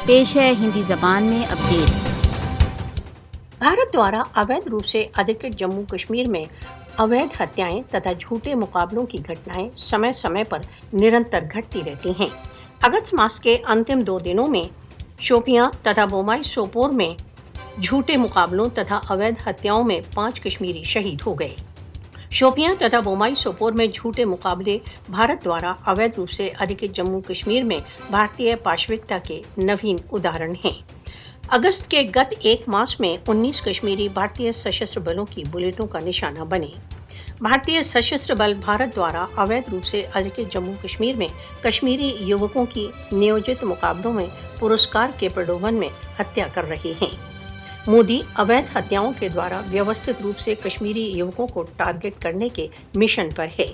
पेश है हिंदी जबान में अपडेट। भारत द्वारा अवैध रूप से अधिकृत जम्मू कश्मीर में अवैध हत्याएं तथा झूठे मुकाबलों की घटनाएं समय समय पर निरंतर घटती रहती हैं। अगस्त मास के अंतिम 2 दिनों में शोपियां तथा बोमाई सोपोर में झूठे मुकाबलों तथा अवैध हत्याओं में 5 कश्मीरी शहीद हो गए। शोपियां तथा बोमाई सोपोर में झूठे मुकाबले भारत द्वारा अवैध रूप से अधिकृत जम्मू कश्मीर में भारतीय पाशविकता के नवीन उदाहरण हैं। अगस्त के गत 1 मास में 19 कश्मीरी भारतीय सशस्त्र बलों की बुलेटों का निशाना बने। भारतीय सशस्त्र बल भारत द्वारा अवैध रूप से अधिकृत जम्मू कश्मीर में कश्मीरी युवकों की नियोजित मुकाबलों में पुरस्कार के प्रलोभन में हत्या कर रहे हैं। मोदी अवैध हत्याओं के द्वारा व्यवस्थित रूप से कश्मीरी युवकों को टारगेट करने के मिशन पर है।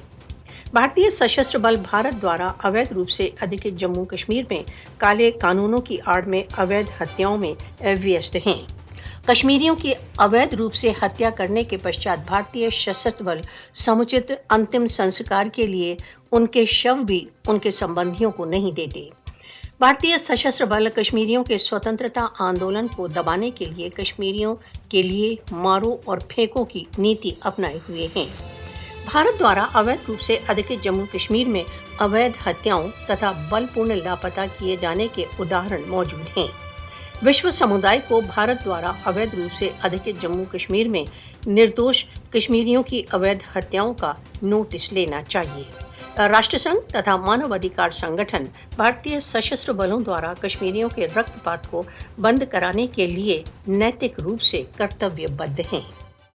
भारतीय सशस्त्र बल भारत द्वारा अवैध रूप से अधिकृत जम्मू कश्मीर में काले कानूनों की आड़ में अवैध हत्याओं में व्यस्त हैं। कश्मीरियों की अवैध रूप से हत्या करने के पश्चात भारतीय सशस्त्र बल समुचित अंतिम संस्कार के लिए उनके शव भी उनके संबंधियों को नहीं देते। भारतीय सशस्त्र बल कश्मीरियों के स्वतंत्रता आंदोलन को दबाने के लिए कश्मीरियों के लिए मारो और फेंको की नीति अपनाए हुए हैं। भारत द्वारा अवैध रूप से अधिकृत जम्मू कश्मीर में अवैध हत्याओं तथा बलपूर्ण लापता किए जाने के उदाहरण मौजूद हैं। विश्व समुदाय को भारत द्वारा अवैध रूप से अधिकृत जम्मू कश्मीर में निर्दोष कश्मीरियों की अवैध हत्याओं का नोटिस लेना चाहिए। राष्ट्रसंघ तथा मानवाधिकार संगठन भारतीय सशस्त्र बलों द्वारा कश्मीरियों के रक्तपात को बंद कराने के लिए नैतिक रूप से कर्तव्यबद्ध हैं।